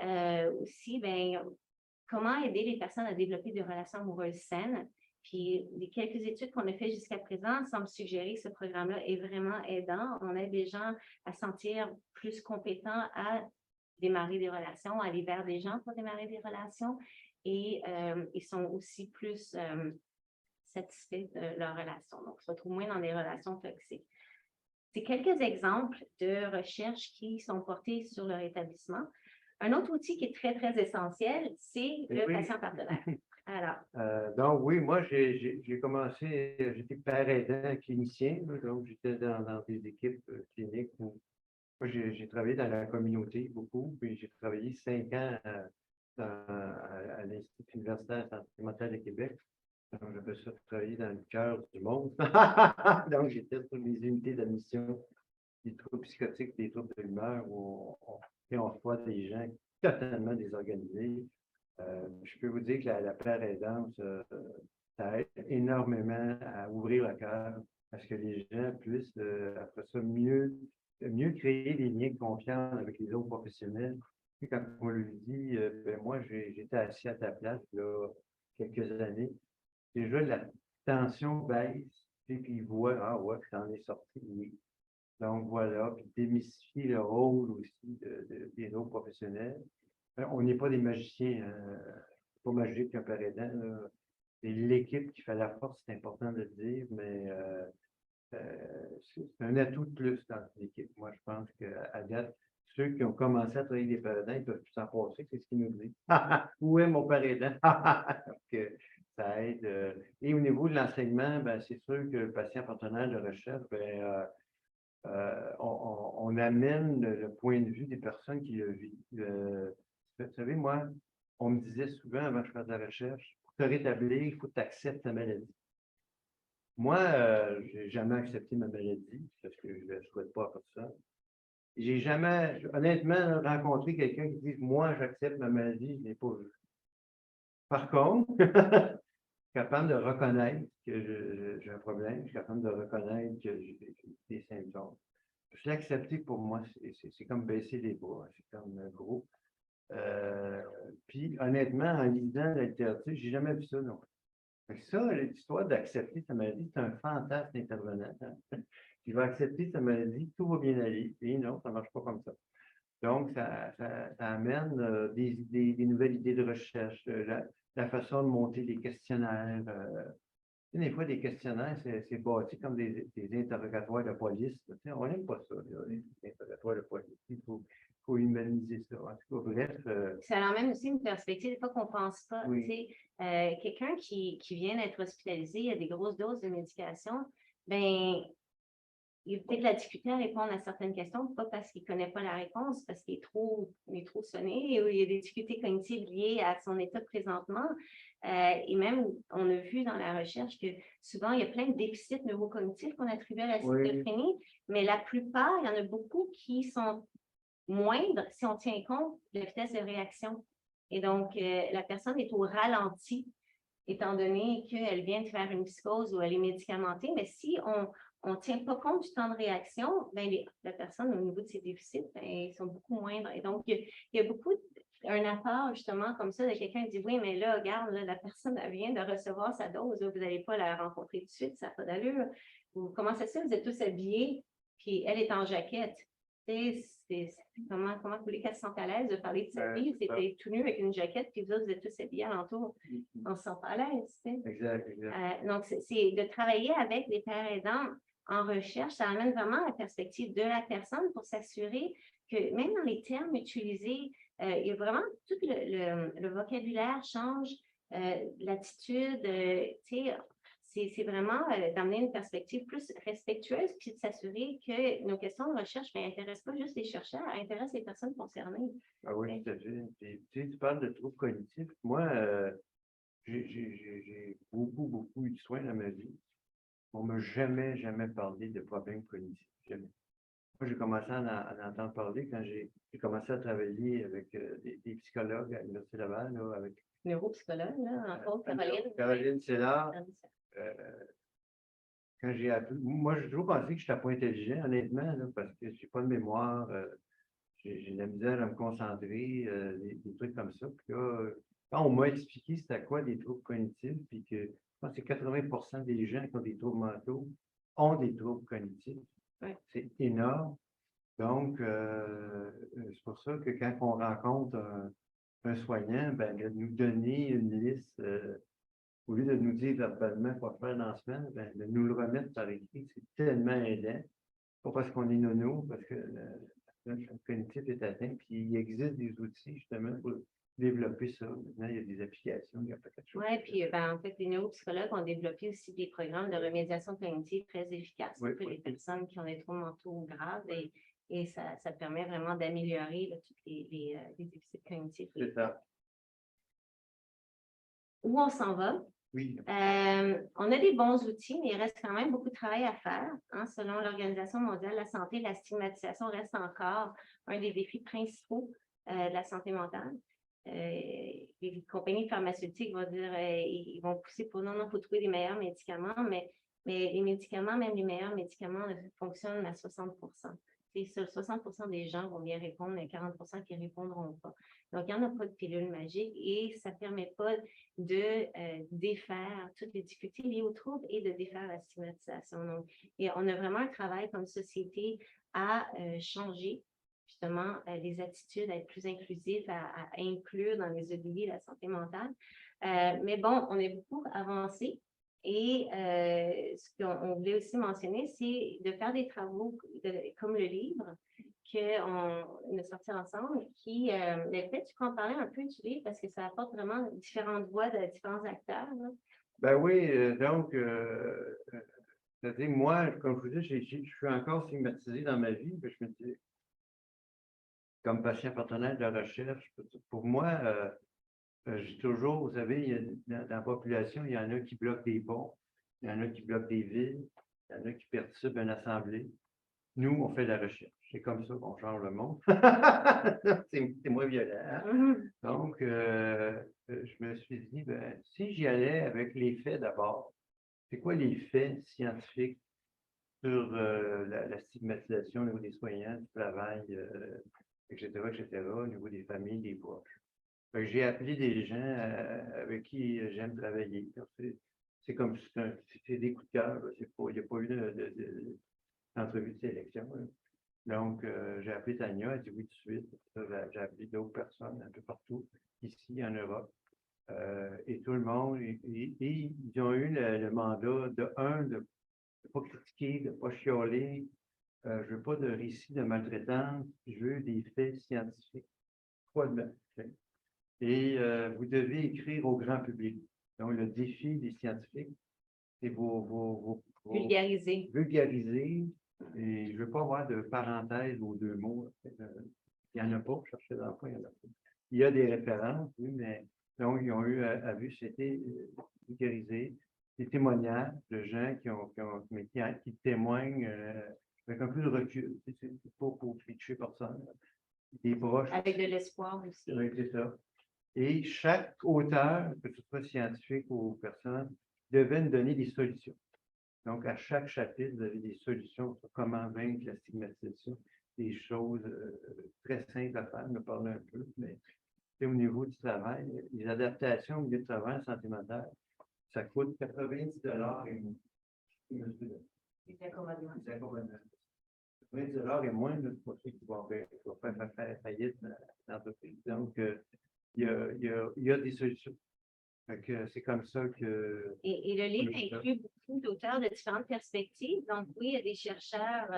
aussi, comment aider les personnes à développer des relations amoureuses saines. Puis, les quelques études qu'on a faites jusqu'à présent semblent suggérer que ce programme-là est vraiment aidant. On aide les gens à se sentir plus compétents à démarrer des relations, à aller vers des gens pour démarrer des relations. Et ils sont aussi plus satisfaits de leur relation. Donc, ils se retrouvent moins dans des relations toxiques. C'est quelques exemples de recherches qui sont portées sur le rétablissement. Un autre outil qui est très, très essentiel, c'est le patient partenaire. Alors. Donc, oui, moi, j'ai commencé, j'étais père aidant clinicien, donc j'étais dans des équipes cliniques où moi, j'ai travaillé dans la communauté beaucoup, puis j'ai travaillé 5 ans à l'Institut universitaire de santé mentale de Québec. Donc, j'avais ça travailler dans le cœur du monde. Donc, j'étais sur les unités d'admission des troubles psychotiques, des troubles de l'humeur, où on reçoit des gens totalement désorganisés. Je peux vous dire que la paire aidante, ça aide énormément à ouvrir le cœur, à ce que les gens puissent, après ça, mieux créer des liens de confiance avec les autres professionnels. Et quand on lui dit, moi, moi, j'étais assis à ta place, là, quelques années. Déjà, la tension baisse, puis il voit, ah ouais, tu en es sorti, oui. Donc, voilà, puis démystifier le rôle aussi des autres professionnels. On n'est pas des magiciens, c'est pas magique qu'un père aidant, là. C'est l'équipe qui fait la force, c'est important de le dire, mais c'est un atout de plus dans l'équipe. Moi, je pense qu'à date, ceux qui ont commencé à travailler des pères aidants, ils peuvent plus s'en passer, c'est ce qu'ils nous disent. Où est mon père aidant? Donc, ça aide. Et au niveau de l'enseignement, ben, c'est sûr que le patient partenaire de recherche, ben, on amène le point de vue des personnes qui le vivent. Vous savez, moi, on me disait souvent avant que je fasse de la recherche, pour te rétablir, il faut que tu acceptes ta maladie. Moi, je n'ai jamais accepté ma maladie parce que je ne le souhaite pas à personne. J'ai jamais, honnêtement, rencontré quelqu'un qui dit moi, j'accepte ma maladie, je ne l'ai pas vu. Par contre, je suis capable de reconnaître que j'ai un problème, je suis capable de reconnaître que j'ai des symptômes. Je l'accepter pour moi, c'est comme baisser les bras, c'est comme gros. Puis, honnêtement, en lisant la littérature, je n'ai jamais vu ça, non. Fait que ça, l'histoire d'accepter sa maladie, c'est un fantasme intervenant. Hein. Tu vas accepter sa maladie, tout va bien aller. Et non, ça ne marche pas comme ça. Donc, ça amène des nouvelles idées de recherche, la façon de monter des questionnaires. Des fois, des questionnaires, c'est bâti comme des interrogatoires de police. On n'aime pas ça, là, les interrogatoires de police. Il faut humaniser ça. En tout cas, bref. Ça emmène aussi une perspective, des fois qu'on ne pense pas. Oui. Quelqu'un qui vient d'être hospitalisé à des grosses doses de médication, ben, il a peut-être la difficulté à répondre à certaines questions, pas parce qu'il ne connaît pas la réponse, parce qu'il est trop sonné, ou il y a des difficultés cognitives liées à son état présentement. Et même, on a vu dans la recherche que souvent, il y a plein de déficits neurocognitifs qu'on attribue à la schizophrénie, mais la plupart, il y en a beaucoup qui sont moindres si on tient compte de la vitesse de réaction. Et donc, la personne est au ralenti, étant donné qu'elle vient de faire une psychose ou elle est médicamentée, mais si on ne tient pas compte du temps de réaction, ben la personne, au niveau de ses déficits, ben, ils sont beaucoup moindres. Et donc, il y a beaucoup un apport, justement, comme ça, de quelqu'un qui dit, oui, mais là, regarde, là, la personne, elle vient de recevoir sa dose, là, vous n'allez pas la rencontrer tout de suite, ça n'a pas d'allure. Ou comment ça se fait, vous êtes tous habillés, puis elle est en jaquette. Comment vous voulez qu'elle se sente à l'aise de parler de sa vie? C'était tout nu avec une jaquette, puis vous autres, vous êtes tous habillés alentour. On ne se sent pas à l'aise. Exact. Donc, c'est de travailler avec les pères aidants en recherche, ça amène vraiment la perspective de la personne pour s'assurer que même dans les termes utilisés, il y a vraiment tout le vocabulaire change, l'attitude, c'est vraiment d'amener une perspective plus respectueuse, puis de s'assurer que nos questions de recherche n'intéressent pas juste les chercheurs, intéressent les personnes concernées. Ah oui, tout à fait. Puis, tu parles de troubles cognitifs. Moi, j'ai beaucoup eu de soins dans ma vie. On ne m'a jamais parlé de problèmes cognitifs. Jamais. Moi, j'ai commencé à en entendre parler quand j'ai commencé à travailler avec des psychologues à l'Université Laval, là, avec Neuropsychologue, là, entre autres, Caroline Sélard. Quand j'ai appris, moi, j'ai toujours pensé que je n'étais pas intelligent, honnêtement, là, parce que je n'ai pas de mémoire, j'ai de la misère à me concentrer, des trucs comme ça. Puis là, quand on m'a expliqué c'était quoi des troubles cognitifs, puis que je pense que 80% des gens qui ont des troubles mentaux ont des troubles cognitifs. Ouais. C'est énorme. Donc, c'est pour ça que quand on rencontre un soignant, ben, de nous donner une liste, au lieu de nous dire verbalement quoi faire dans la semaine, ben, de nous le remettre par écrit, c'est tellement aidant. Pas parce qu'on est nono, parce que le cognitif est atteint, puis il existe des outils justement pour développer ça. Maintenant, il y a des applications, il y a pas quelque chose. Oui, puis en fait, les neuropsychologues ont développé aussi des programmes de remédiation cognitive très efficaces pour les personnes qui ont des troubles mentaux graves et ça permet vraiment d'améliorer tous les déficits cognitifs. C'est ça. Où on s'en va? Oui. On a des bons outils, mais il reste quand même beaucoup de travail à faire. Hein. Selon l'Organisation mondiale de la santé, la stigmatisation reste encore un des défis principaux de la santé mentale. Les compagnies pharmaceutiques vont dire, ils vont pousser pour non, il faut trouver les meilleurs médicaments, mais les médicaments, même les meilleurs médicaments, fonctionnent à 60%. sur 60% des gens vont bien répondre, mais 40% qui ne répondront pas. Donc, il n'y en a pas de pilule magique et ça ne permet pas de défaire toutes les difficultés liées aux troubles et de défaire la stigmatisation. Donc, et on a vraiment un travail comme société à changer justement les attitudes, à être plus inclusif, à inclure dans les EDI la santé mentale. Mais bon, on a beaucoup avancé. Et ce qu'on voulait aussi mentionner, c'est de faire des travaux comme le livre qu'on a sorti ensemble, qui, peut-être tu peux en parler un peu du livre parce que ça apporte vraiment différentes voix de différents acteurs. Là. Ben oui, donc, c'est-à-dire, moi, comme je vous dis, je suis encore stigmatisé dans ma vie, puis je me dis, comme patient partenaire de la recherche, pour moi, j'ai toujours, vous savez, dans la population, il y en a qui bloquent des ponts, il y en a qui bloquent des villes, il y en a qui perturbent une assemblée. Nous, on fait de la recherche. C'est comme ça qu'on change le monde. C'est moins violent. Mm-hmm. Donc, je me suis dit, ben, si j'y allais avec les faits d'abord, c'est quoi les faits scientifiques sur la stigmatisation au niveau des soignants, du travail, etc., au niveau des familles, des proches. J'ai appelé des gens avec qui j'aime travailler. C'est comme c'est des coups de cœur. Il n'y a pas eu d'entrevue de sélection. Là. Donc, j'ai appelé Tania, elle dit oui tout de suite. J'ai appelé d'autres personnes un peu partout, ici en Europe. Et tout le monde, et ils ont eu le mandat de ne pas critiquer, de ne pas chialer. Je ne veux pas de récits de maltraitance, je veux des faits scientifiques. Froidement. Et vous devez écrire au grand public. Donc, le défi des scientifiques, c'est Vulgariser. Vulgariser. Et je ne veux pas avoir de parenthèse aux deux mots. Il n'y en a pas, chercher d'emploi, il n'y en a pas. Il y a des références, oui, mais donc, ils ont eu à vue, c'était vulgarisé. Des témoignages de gens qui témoignent avec un peu de recul. C'est pas pour pitcher personne. Des proches. Avec de l'espoir aussi. Oui, c'est ça. Et chaque auteur, que ce soit scientifique ou personne, devait nous donner des solutions. Donc, à chaque chapitre, vous avez des solutions sur comment vaincre la stigmatisation, des choses très simples à faire, me parler un peu, mais au niveau du travail, les adaptations au milieu de travail, santé mentale, ça coûte 90 $ et moins. Les accommodements. 90 $ et moins, c'est pas ceux qui vont faire faillite dans l'entreprise. Donc, il y a des solutions. C'est comme ça que... Et le livre inclut beaucoup d'auteurs de différentes perspectives. Donc, oui, il y a des chercheurs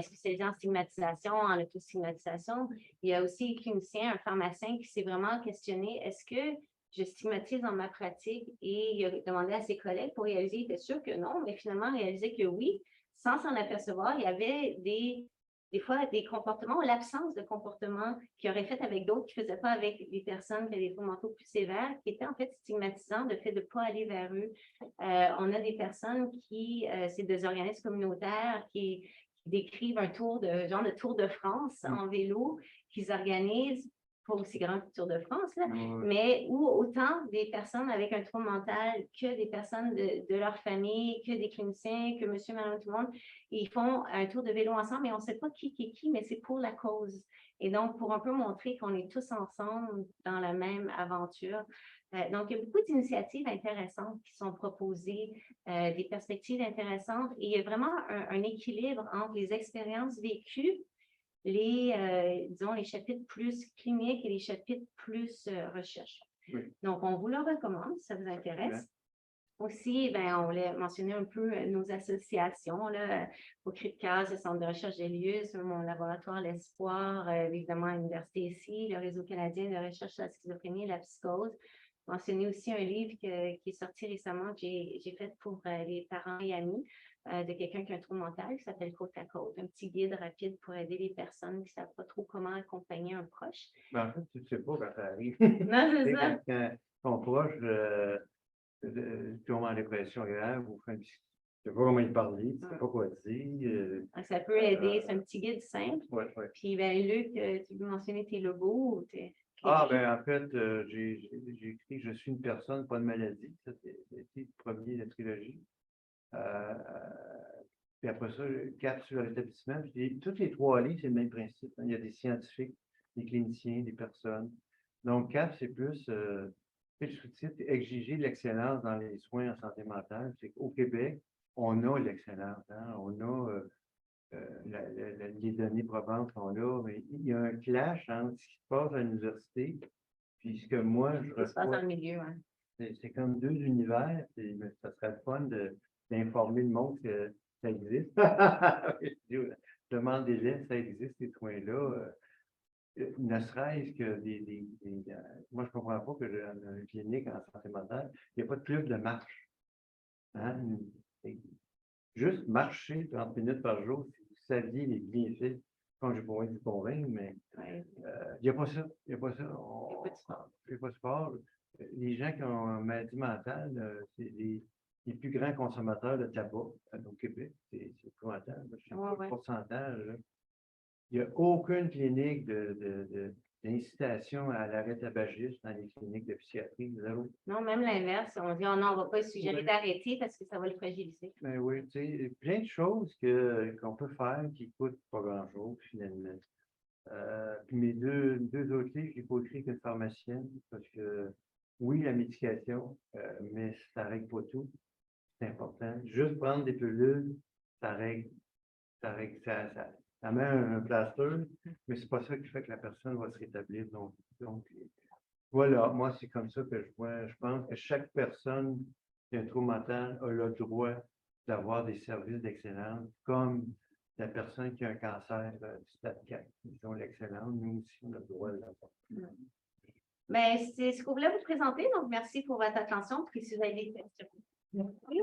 spécialisés en stigmatisation, en autostigmatisation. Il y a aussi un clinicien, un pharmacien qui s'est vraiment questionné, est-ce que je stigmatise dans ma pratique? Et il a demandé à ses collègues pour réaliser, il était sûr que non, mais finalement réalisé que oui, sans s'en apercevoir, il y avait des fois, des comportements ou l'absence de comportements qui auraient fait avec d'autres, qui ne faisaient pas avec des personnes qui avaient des troubles mentaux plus sévères, qui étaient en fait stigmatisants, le fait de ne pas aller vers eux. On a des personnes qui, c'est des organismes communautaires qui décrivent un tour de Tour de France en vélo, qu'ils organisent, pas aussi grand que le Tour de France, là, mais où autant des personnes avec un trouble mental que des personnes de leur famille, que des cliniciens, que monsieur, madame, tout le monde, ils font un tour de vélo ensemble, mais on ne sait pas qui est qui, mais c'est pour la cause. Et donc, pour un peu montrer qu'on est tous ensemble dans la même aventure. Donc, il y a beaucoup d'initiatives intéressantes qui sont proposées, des perspectives intéressantes, et il y a vraiment un équilibre entre les expériences vécues, disons, les chapitres plus cliniques et les chapitres plus recherche. Oui. Donc, on vous le recommande si ça vous intéresse. Oui. Aussi, on voulait mentionner un peu nos associations, là, au CRIPCAS, le Centre de recherche d'Elius, mon laboratoire L'Espoir, évidemment à l'Université ici, le Réseau canadien de recherche sur la schizophrénie et la psychose. Mentionner aussi un livre qui est sorti récemment, que j'ai fait pour les parents et amis, de quelqu'un qui a un trouble mental qui s'appelle Côte à Côte, un petit guide rapide pour aider les personnes qui ne savent pas trop comment accompagner un proche. En fait, tu ne sais pas quand ça arrive. Non, c'est ça. Quand ton proche tombe en dépression grave ou tu ne sais pas comment il parler, tu ne sais pas quoi dire. Ça peut aider, c'est un petit guide simple. Ouais. Puis, Luc, tu veux mentionner tes logos ou tes... En fait, j'ai écrit « Je suis une personne, pas de maladie ». Ça, c'était le premier de la trilogie. Puis après ça, 4 sur l'établissement. Puis toutes les 3 lignes, c'est le même principe, hein. Il y a des scientifiques, des cliniciens, des personnes. Donc, 4, c'est plus le sous-titre exiger l'excellence dans les soins en santé mentale. C'est qu'au Québec, on a l'excellence, hein. On a les données probantes sont là, mais il y a un clash entre ce qui se passe à l'université puis ce que moi, je Ça se passe dans reçois. le milieu, hein. C'est comme 2 univers, puis ça serait le fun d'informer le monde que ça existe. Demandez-les, ça existe, ces soins-là. Ne serait-ce que moi, je ne comprends pas que dans une clinique en santé mentale, il n'y a pas de club de marche. Hein? Juste marcher 30 minutes par jour, si vous saviez les bienfaits, quand je pourrais vous convaincre, mais Ouais. il n'y a pas ça. Il n'y a pas ça. Il y a pas de sport. Il n'y a pas de sport. Les gens qui ont une maladie mentale, c'est les plus grands consommateurs de tabac au Québec. C'est épouvantable. Je ne sais pas Ouais, le ouais. pourcentage. Là. Il n'y a aucune clinique d'incitation à l'arrêt tabagiste dans les cliniques de psychiatrie. Zéro. Non, même l'inverse. On dit, oh non, on ne va pas le suggérer Ouais. d'arrêter parce que ça va le fragiliser. Ben oui, tu sais, plein de choses qu'on peut faire qui ne coûtent pas grand-chose, finalement. Puis mes deux autres livres, je n'ai pas écrit qu'une pharmacienne, parce que oui, la médication, mais ça ne règle pas tout. C'est important. Juste prendre des pilules, ça règle. Ça met un plaster, mais c'est pas ça qui fait que la personne va se rétablir. Donc voilà, moi, c'est comme ça que je vois. Je pense que chaque personne qui a un trouble mental a le droit d'avoir des services d'excellence, comme la personne qui a un cancer du stade 4. Ils ont l'excellence, nous aussi, on a le droit de l'avoir. Mais c'est ce qu'on voulait vous présenter. Donc, merci pour votre attention. Puis, si vous avez des questions. Merci.